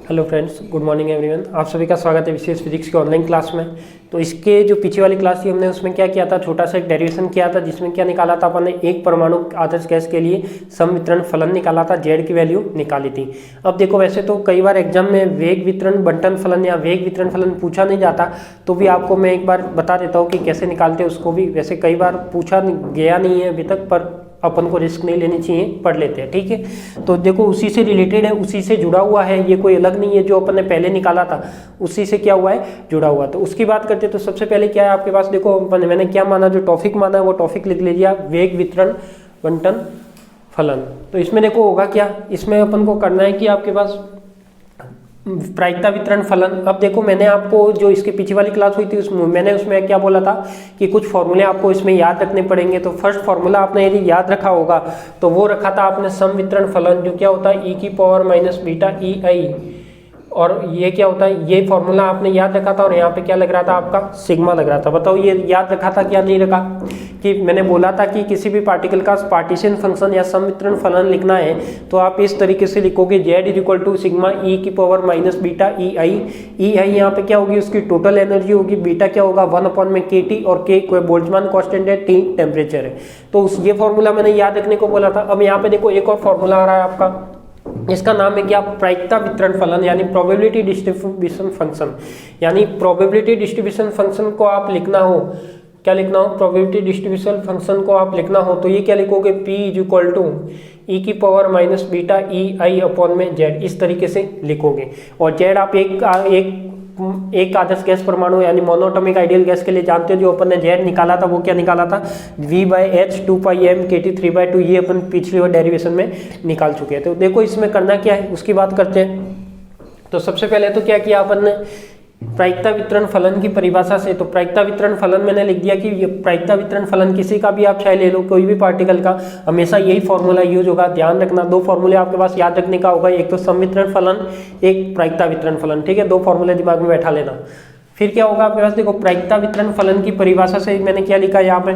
Hello friends, good morning everyone. आप सभी का स्वागत है विशेष फिजिक्स की ऑनलाइन क्लास में। तो इसके जो पीछे वाली क्लास थी हमने उसमें क्या किया था, छोटा सा एक डेरिवेशन किया था जिसमें क्या निकाला था अपन ने, एक परमाणु आदर्श गैस के लिए समवितरण फलन निकाला था, जेड की वैल्यू निकाली थी। अब देखो, वैसे तो कई बार एग्जाम में वेग वितरण बंटन फलन या वेग वितरण फलन पूछा नहीं जाता, तो भी आपको मैं एक बार बता देता हूँ कि कैसे निकालते हैं उसको भी। वैसे कई बार पूछा गया नहीं है अभी तक, पर अपन को रिस्क नहीं लेनी चाहिए, पढ़ लेते हैं, ठीक है। तो देखो, उसी से रिलेटेड है, उसी से जुड़ा हुआ है, ये कोई अलग नहीं है। जो अपन ने पहले निकाला था उसी से क्या हुआ है, जुड़ा हुआ। तो उसकी बात करते हैं। तो सबसे पहले क्या है आपके पास, देखो मैंने क्या माना, जो टॉपिक माना है वो टॉपिक लिख लीजिए, वेग वितरण बंटन फलन। तो इसमें देखो होगा क्या, इसमें अपन को करना है कि आपके पास प्रायिकता वितरण फलन। अब देखो, मैंने आपको जो इसके पीछे वाली क्लास हुई थी मैंने उसमें क्या बोला था कि कुछ फॉर्मूले आपको इसमें याद रखने पड़ेंगे। तो फर्स्ट फॉर्मूला आपने यदि याद रखा होगा तो वो रखा था आपने सम वितरण फलन, जो क्या होता है e⁻⁻β ei, और ये क्या होता है, ये फॉर्मूला आपने याद रखा था। और यहाँ पे क्या लग रहा था आपका, सिग्मा लग रहा था। बताओ ये याद रखा था क्या नहीं रखा, कि मैंने बोला था कि किसी भी पार्टिकल का पार्टीशन फंक्शन या समवितरण फलन लिखना है तो आप इस तरीके से लिखोगे, z = sigma e⁻⁻β ei। ei यहाँ पे क्या होगी, उसकी टोटल एनर्जी होगी, बीटा क्या होगा 1/kT, और k कोई बोल्ट्जमान कांस्टेंट है, T टेम्परेचर है। तो ये फॉर्मूला मैंने याद रखने को बोला था। अब यहाँ पे देखो एक और फॉर्मूला आ रहा है आपका, इसका नाम है क्या, प्रायिकता वितरण फलन, यानी प्रोबेबिलिटी डिस्ट्रीब्यूशन फंक्शन। यानी प्रोबेबिलिटी डिस्ट्रीब्यूशन फंक्शन को आप लिखना हो, क्या लिखना हो, प्रोबेबिलिटी डिस्ट्रीब्यूशन फंक्शन को आप लिखना हो तो ये क्या लिखोगे, p e⁻⁻β ei/z, इस तरीके से लिखोगे। और z आप एक आदर्श गैस परमाणु यानी मोनोएटॉमिक आइडियल गैस के लिए जानते हो, जो अपन ने जेड निकाला था वो क्या निकाला था, v/h 2πm kT 3/2। ये अपन पिछली बार डेरिवेशन में निकाल चुके हैं। तो देखो इसमें करना क्या है उसकी बात करते हैं। तो सबसे पहले तो क्या किया अपन ने, प्रायिकता वितरण फलन की परिभाषा से, तो प्रायिकता वितरण फलन मैंने लिख दिया कि ये प्रायिकता वितरण फलन किसी का भी आप चाहे ले लो, कोई भी पार्टिकल का, हमेशा यही फॉर्मूला यूज होगा। ध्यान रखना, दो फॉर्मूले आपके पास याद रखने का होगा, एक तो समवितरण फलन, एक प्रायिकता वितरण फलन, ठीक है। दो फॉर्मूले दिमाग में बैठा लेना। फिर क्या होगा आपके पास, देखो प्रायिकता वितरण फलन की परिभाषा से मैंने क्या लिखा यहाँ पे,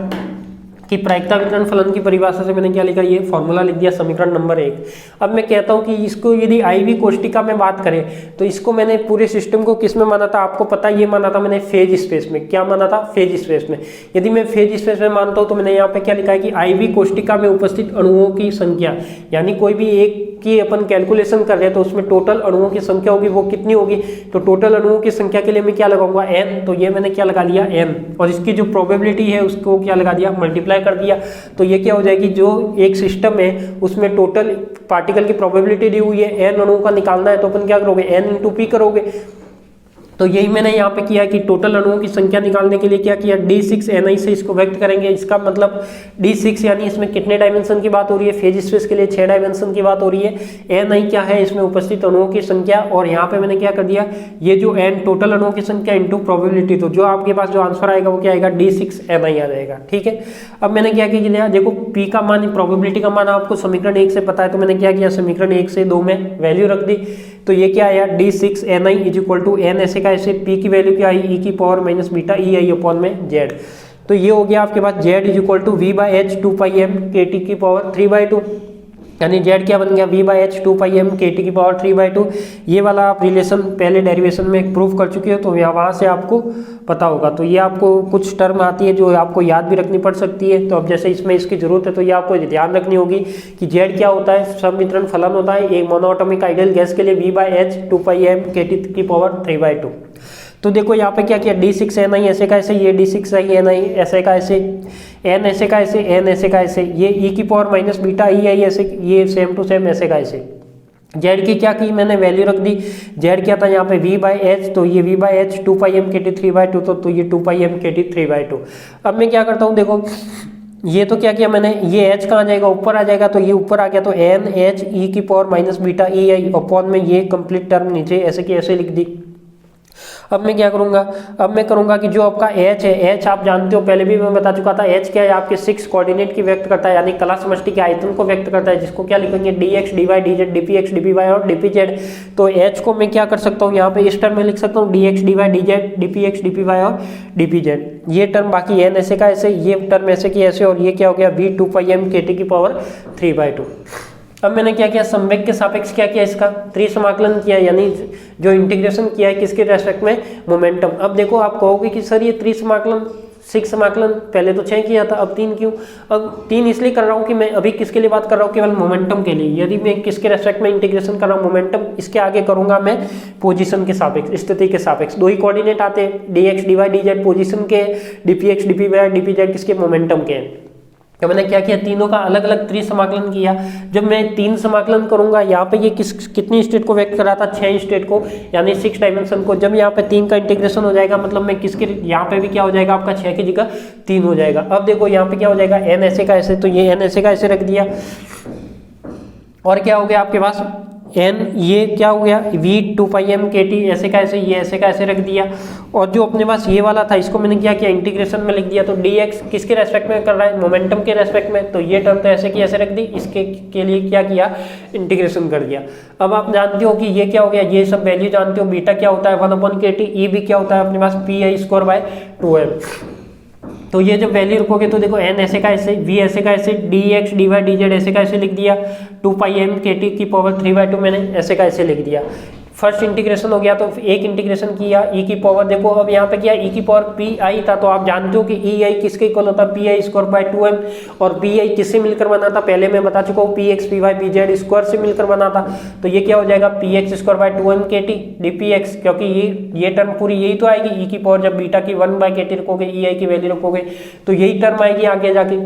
कि प्रायिकता वितरण फलन की परिभाषा से मैंने क्या लिखा, ये फॉर्मूला लिख दिया, समीकरण नंबर 1। अब मैं कहता हूं कि इसको यदि IV कोष्टिका में बात करें तो इसको मैंने पूरे सिस्टम को किस में माना था, आपको पता है, ये माना था मैंने फेज स्पेस में। क्या माना था, फेज स्पेस में। यदि मैं फेज स्पेस में मानता हूं तो मैंने यहाँ पे क्या लिखा है कि IV कोष्टिका में उपस्थित अणुओं की संख्या, यानी कोई भी एक की अपन कैलकुलेशन कर रहे हैं तो उसमें टोटल अणुओं की संख्या होगी, वो कितनी होगी, तो टोटल अणुओं की संख्या के लिए मैं क्या लगाऊंगा, n। तो ये मैंने क्या लगा लिया, n, और इसकी जो प्रोबेबिलिटी है उसको क्या लगा दिया, मल्टीप्लाई कर दिया। तो ये क्या हो जाएगी, जो एक सिस्टम है उसमें टोटल पार्टिकल की प्रोबेबिलिटी दी हुई है, n अणुओं का निकालना है, तो अपन क्या करोगे, n × p करोगे। तो यही मैंने यहाँ पे किया कि टोटल अणुओं की संख्या निकालने के लिए क्या किया, d6ni से इसको व्यक्त करेंगे। इसका मतलब d6 यानी इसमें कितने डायमेंशन की बात हो रही है, फेज स्पेस के लिए 6 डायमेंशन की बात हो रही है। ni क्या है, इसमें उपस्थित अणुओं की संख्या, और यहाँ पे मैंने क्या कर दिया, ये जो n टोटल अणुओं की संख्या इंटू प्रोबेबिलिटी, तो जो आपके पास जो आंसर आएगा वो क्या आएगा, d6ni आ जाएगा, ठीक है। अब मैंने क्या किया, देखो p का मान, प्रोबेबिलिटी का मान आपको समीकरण 1 से पता है, तो मैंने क्या किया, समीकरण 1 से 2 में वैल्यू रख दी। तो ये क्या आया, d6ni = n ऐसे का ऐसे, p की वैल्यू क्या आई, e⁻⁻β ei/z। तो ये हो गया आपके पास z = v/h 2πm kT की पावर 3/2, यानी z क्या बन गया, v/h 2πm kT की पावर 3/2। ये वाला आप रिलेशन पहले डेरिवेशन में प्रूव कर चुके हो, तो यहाँ वहाँ से आपको पता होगा। तो ये आपको कुछ टर्म आती है जो आपको याद भी रखनी पड़ सकती है। तो अब जैसे इसमें इसकी जरूरत है तो ये आपको ध्यान रखनी होगी कि z क्या होता है, समवितरण फलन होता है एक मोनोएटॉमिक आइडियल गैस के लिए, v/h 2πm kT की पावर 3/2। तो देखो यहाँ पे क्या किया, d6ni ऐसे का ऐसे, ये d6ni ऐसे का ऐसे, n ऐसे का ऐसे, n ऐसे का ऐसे, ये e⁻⁻β ei ऐसे, ये सेम टू सेम ऐसे का ऐसे। z की क्या की मैंने वैल्यू रख दी, z क्या था यहाँ पे v/h, तो ये v/h 2πm kT 3/2, तो ये 2πm kT 3/2। अब मैं क्या करता हूँ, देखो ये तो क्या किया मैंने, ये h कहाँ जाएगा, ऊपर आ जाएगा, तो ये ऊपर आ गया, तो n h e⁻⁻β ei upon में ये कंप्लीट टर्म नीचे ऐसे की ऐसे लिख दी। अब मैं क्या करूंगा, अब मैं करूंगा कि जो आपका h है, h आप जानते हो, पहले भी मैं बता चुका था, h क्या है, आपके 6 कोऑर्डिनेट की व्यक्त करता है, यानी कला समष्टि के आयतन को व्यक्त करता है, जिसको क्या लिखेंगे, dx dy dz dpx dpy और dpz। तो h को मैं क्या कर सकता हूँ, यहाँ पे इस टर्म में लिख सकता हूँ dx dy dz dpx dpy और dpz, ये टर्म। बाकी n ऐसे का ऐसे, ये टर्म ऐसे की ऐसे, और ये क्या हो गया v 2πm kT की पावर 3/2। अब मैंने क्या किया, संवेग के सापेक्ष क्या किया, इसका त्रिसमाकलन किया, यानी जो इंटीग्रेशन किया है किसके रेस्पेक्ट में, मोमेंटम। अब देखो आप कहोगे कि सर ये त्रिसमाकलन 6 समाकलन पहले तो 6 किया था, अब 3 क्यों? अब 3 इसलिए कर रहा हूँ कि मैं अभी किसके लिए बात कर रहा हूँ, केवल मोमेंटम के लिए। यदि मैं किसके रेस्पेक्ट में इंटीग्रेशन कर रहा हूँ, मोमेंटम, इसके आगे करूंगा मैं पोजीशन के सापेक्ष, स्थिति के सापेक्ष। दो ही कोऑर्डिनेट आते हैं, dx dy dz पोजीशन के, dpx dpy dpz किसके, मोमेंटम के। तो मैंने क्या किया, तीनों का अलग अलग त्रिसमाकलन किया। जब मैं 3 समाकलन करूंगा, यहाँ पे ये कितनी स्टेट को व्यक्त कर रहा था, 6 स्टेट को, यानी 6 डायमेंशन को। जब यहाँ पे 3 का इंटीग्रेशन हो जाएगा, मतलब मैं किसके, यहाँ पे भी क्या हो जाएगा आपका, 6 की जगह 3 हो जाएगा। अब देखो यहाँ पे क्या हो जाएगा, n ऐसे का ऐसे, तो ये n ऐसे का ऐसे रख दिया, और क्या हो गया आपके पास n, ये क्या हो गया v 2 पाई m kt ऐसे का ऐसे, ये ऐसे का ऐसे रख दिया। और जो अपने पास ये वाला था, इसको मैंने क्या किया, इंटीग्रेशन में लिख दिया। तो dx किसके रेस्पेक्ट में कर रहा है, मोमेंटम के रेस्पेक्ट में, तो ये टर्म तो ऐसे की ऐसे रख दी, इसके के लिए क्या किया, इंटीग्रेशन कर दिया। अब आप जानते हो कि ये क्या हो गया, ये सब वैल्यू जानते हो, बीटा क्या होता है 1/kt, ई भी क्या होता है अपने पास pi²/2m। तो ये जब वैल्यू रखोगे तो देखो n ऐसे का ऐसे, v ऐसे का ऐसे, dx dy dz ऐसे का ऐसे लिख दिया, 2 पाई m kt की पावर 3/2 मैंने ऐसे का ऐसे लिख दिया। फर्स्ट इंटीग्रेशन हो गया, तो एक इंटीग्रेशन किया e की पावर, देखो अब यहाँ पे क्या, e की पावर pi था, तो आप जानते हो कि ei किसके इक्वल होता है, pi²/2m। और pi किससे मिलकर बना था, पहले मैं बता चुका हूँ, px py pz स्क्वायर से मिलकर बना था। तो ये क्या हो जाएगा, px²/2m kt dpx, क्योंकि ये टर्म पूरी यही तो आएगी, e की पावर जब बीटा की 1/kt रखोगे, ei की वैल्यू रखोगे, तो यही टर्म आएगी आगे जाके।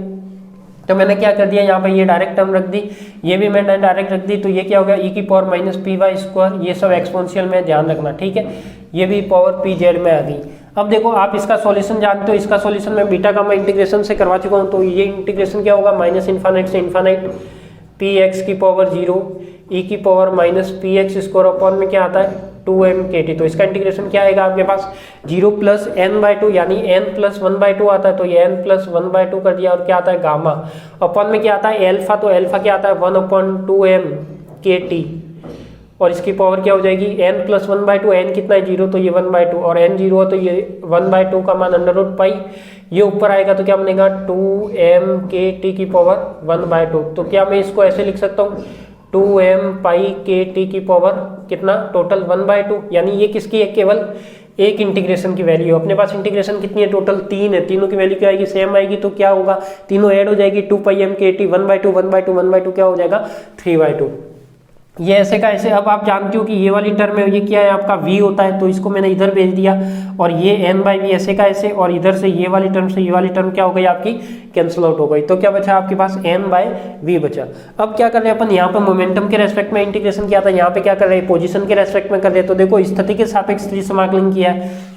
तो मैंने क्या कर दिया, यहाँ पे ये डायरेक्ट टर्म रख दी, ये भी मैंने डायरेक्ट रख दी। तो ये क्या हो गया, e की पावर -py², ये सब एक्सपोनेंशियल में ध्यान रखना, ठीक है। ये भी पावर pz में आ गई। अब देखो आप इसका सॉल्यूशन जानते हो, इसका सॉल्यूशन मैं बीटा का मैं इंटीग्रेशन से करवा चुका हूँ। तो ये इंटीग्रेशन क्या होगा, -∞ से ∞, px की पावर 0, e की पावर -px² अपॉन में क्या आता है 2m kt। तो इसका इंटीग्रेशन क्या आएगा आपके पास, 0 + n/2, यानी n + 1/2 आता है, तो ये n + 1/2 कर दिया। और क्या आता है गामा, अपॉन में क्या आता है एल्फा, तो एल्फा क्या आता है 1/2m kt। और इसकी पावर क्या हो जाएगी, n + 1/2, n कितना है 0, तो ये 1/2, और n 0 है तो ये 1/2 का मान √π, ये ऊपर आएगा तो क्या बनेगा 2m kt की पावर 1/2। तो क्या मैं इसको ऐसे लिख सकता हूँ, 2m पाई kt की पावर कितना, टोटल 1/2, यानी ये किसकी है, केवल एक इंटीग्रेशन की वैल्यू। अपने पास इंटीग्रेशन कितनी है, टोटल 3 है, तीनों की वैल्यू क्या आएगी, सेम आएगी। तो क्या होगा, तीनों ऐड हो जाएगी, 2 पाई m kt 1/2 1/2 1/2 क्या हो जाएगा 3/2। ये ऐसे का ऐसे। अब आप जानते हो कि ये वाली टर्म है, ये क्या है आपका v होता है, तो इसको मैंने इधर भेज दिया, और ये n/v ऐसे का ऐसे, और इधर से ये वाली टर्म से ये वाली टर्म क्या हो गई आपकी, कैंसिल आउट हो गई। तो क्या बचा आपके पास, n/v बचा। अब क्या कर रहे हैं अपन, यहाँ पर मोमेंटम के रेस्पेक्ट में इंटीग्रेशन किया था, यहाँ पे क्या कर रहे हैं, पोजीशन के रेस्पेक्ट में कर रहे हैं। तो देखो स्थिति के सापेक्ष त्रिसमाकलन किया है,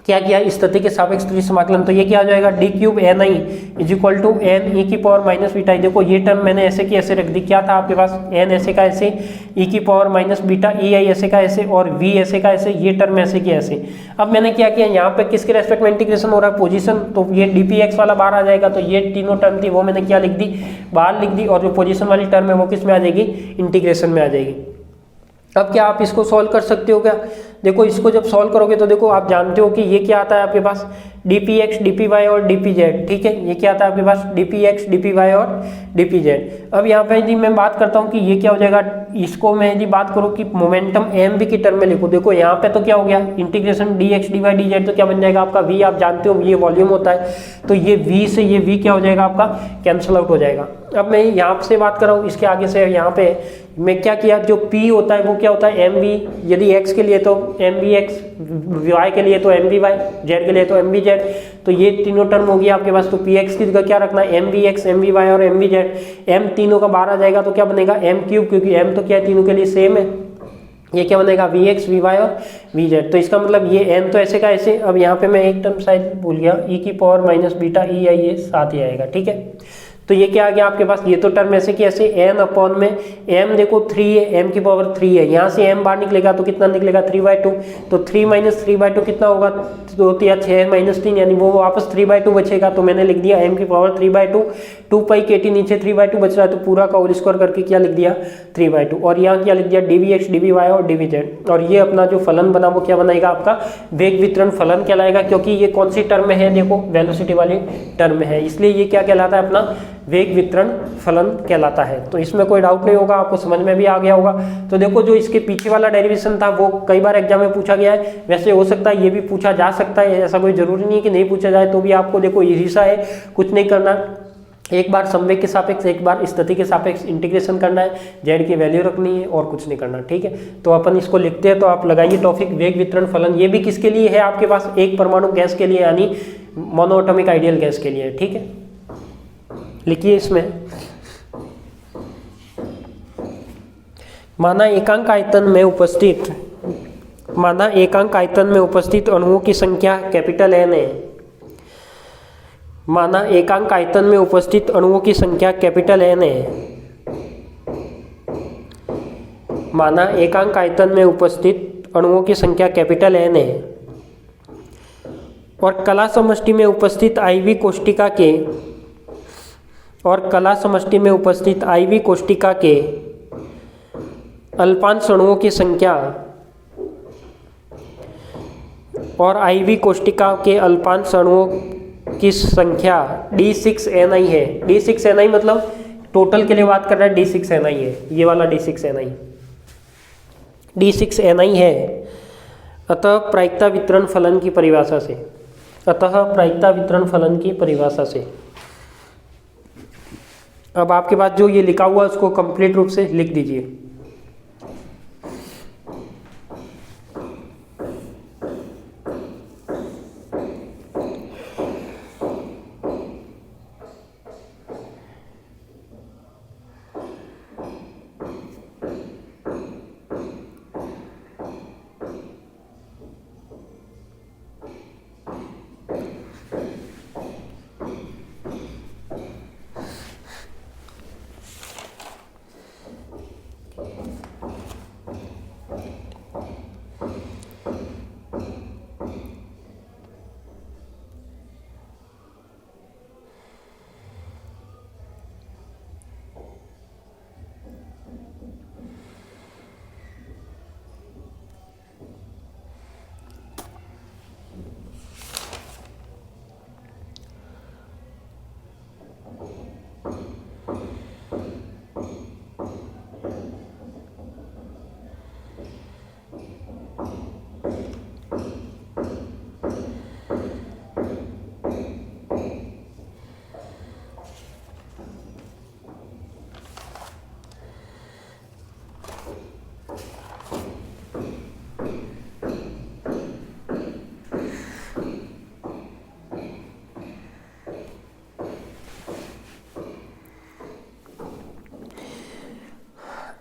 क्या किया, स्थिति के सापेक्ष त्रिसमाकलन। तो ये क्या हो जाएगा, d³ ni = n e की पावर -β। देखो ये टर्म मैंने ऐसे की ऐसे रख दी, क्या था आपके पास, n ऐसे का ऐसे, e की पावर -β, ei ऐसे का ऐसे, और v ऐसे का ऐसे, ये टर्म ऐसे की ऐसे। अब मैंने क्या किया, यहाँ पे किसके रेस्पेक्ट में इंटीग्रेशन हो रहा है, पोजीशन, तो ये dpx वाला बाहर आ जाएगा। तो ये तीनों टर्म थी वो मैंने क्या लिख दी, बाहर लिख दी, और जो पोजीशन वाली टर्म है वो किस में आ जाएगी, इंटीग्रेशन में आ जाएगी। अब क्या आप इसको सॉल्व कर सकते हो क्या, देखो इसको जब सॉल्व करोगे तो देखो आप जानते हो कि ये क्या आता है आपके पास, dpx dpy और dpz, ठीक है। ये क्या आता है आपके पास, dpx dpy और dpz। अब यहाँ पे यदि मैं बात करता हूँ कि ये क्या हो जाएगा, इसको मैं यदि बात करूँ कि मोमेंटम mv की टर्म में लिखूँ, देखो यहाँ पे तो क्या हो गया, इंटीग्रेशन dx dy dz, तो क्या बन जाएगा आपका v, आप जानते हो ये वॉल्यूम होता है, तो ये v से ये v क्या हो जाएगा आपका, कैंसिल आउट हो जाएगा। अब मैं यहाँ से बात कर रहा हूँ, इसके आगे से यहाँ पे मैं क्या किया, जो p होता है वो क्या होता है mv, यदि x के लिए तो mvx, y के लिए तो mvy, z के लिए तो mvz। तो ये तीनों टर्म होगी आपके पास। तो px की जगह क्या रखना है, mvx mvy और mvz। m तीनों का बाहर आ जाएगा तो क्या बनेगा m क्यूब, क्योंकि m तो क्या है तीनों के लिए सेम है। ये क्या बनेगा, vx vy और vz। तो इसका मतलब ये n तो ऐसे का ऐसे। अब यहाँ पे मैं एक टर्म शायद भूल गया, e की पावर -β ei, ये साथ ही आएगा, ठीक है। तो ये क्या आ गया आपके पास, ये तो टर्म ऐसे की ऐसे, n अपॉन में m देखो 3 है, m की पावर 3 है, यहाँ से m बाहर निकलेगा तो कितना निकलेगा 3/2। तो 3 - 3/2 कितना होगा, 2 या 6 - 3, यानी वो वापस 3/2 बचेगा। तो मैंने लिख दिया m की पावर 3/2, 2 पाई kt नीचे 3/2 बच रहा है, तो पूरा का होल स्क्वायर करके क्या लिख दिया 3/2। और यहाँ क्या लिख दिया dvx dvy और dvz। और ये अपना जो फलन बना वो क्या बनाएगा आपका, वेग वितरण फलन कहलाएगा, क्योंकि ये कौन सी टर्म में है, देखो वेलोसिटी वाली टर्म में है, इसलिए ये क्या कहलाता है अपना वेग वितरण फलन कहलाता है। तो इसमें कोई डाउट नहीं होगा, आपको समझ में भी आ गया होगा। तो देखो जो इसके पीछे वाला डेरिवेशन था वो कई बार एग्जाम में पूछा गया है, वैसे हो सकता है ये भी पूछा जा सकता है, ऐसा कोई जरूरी नहीं है कि नहीं पूछा जाए। तो भी आपको देखो इजी सा है, कुछ नहीं करना, एक बार संवेग के सापेक्ष एक बार स्थिति के सापेक्ष इंटीग्रेशन करना है, जेड की वैल्यू रखनी है और कुछ नहीं करना, ठीक है। तो अपन इसको लिखते हैं, तो आप लगाइए टॉपिक वेग वितरण फलन। ये भी किसके लिए है आपके पास, एक परमाणु गैस के लिए, यानी मोनोएटॉमिक आइडियल गैस के लिए, ठीक है। लिखिए इसमें, माना एकांक आयतन में उपस्थित अणुओं की संख्या कैपिटल एन है। माना एकांक आयतन में उपस्थित अणुओं की संख्या कैपिटल एन है। माना एकांक आयतन में उपस्थित अणुओं की संख्या कैपिटल एन है और कला समष्टि में उपस्थित आईवी कोष्टिका के अल्पांश अणुओं की संख्या और आईवी कोष्टिका के अल्पांश अणुओं की संख्या D6Ni है। D6Ni मतलब टोटल के लिए बात कर रहा है, D6Ni है, ये वाला D6Ni है। अतः प्रायिकता वितरण फलन की परिभाषा से अब आपके पास जो ये लिखा हुआ है उसको कंप्लीट रूप से लिख दीजिए।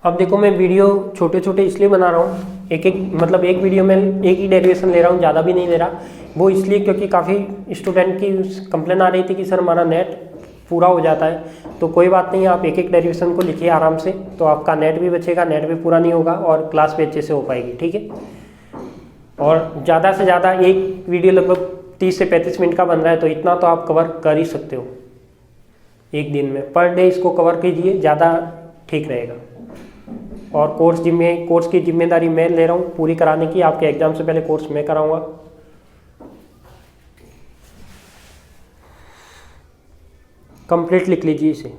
अब देखो मैं वीडियो छोटे छोटे इसलिए बना रहा हूँ, एक वीडियो में एक ही डेरिवेशन ले रहा हूँ, ज़्यादा भी नहीं ले रहा। वो इसलिए क्योंकि काफ़ी स्टूडेंट की कंप्लेन आ रही थी कि सर हमारा नेट पूरा हो जाता है। तो कोई बात नहीं, आप एक एक डेरिवेशन को लिखिए आराम से, तो आपका नेट भी बचेगा, नेट भी पूरा नहीं होगा और क्लास भी अच्छे से हो पाएगी, ठीक है। और ज़्यादा से ज़्यादा एक वीडियो लगभग 30 से 35 मिनट का बन रहा है, तो इतना तो आप कवर कर ही सकते हो एक दिन में। पर डे इसको कवर कीजिए, ज़्यादा ठीक रहेगा। और कोर्स की जिम्मेदारी मैं ले रहा हूँ पूरी कराने की। आपके एग्जाम से पहले कोर्स मैं कराऊंगा। कंप्लीट लिख लीजिए इसे।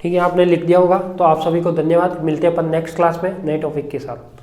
ठीक है, आपने लिख दिया होगा। तो आप सभी को धन्यवाद, मिलते हैं अपन नेक्स्ट क्लास में नए टॉपिक के साथ।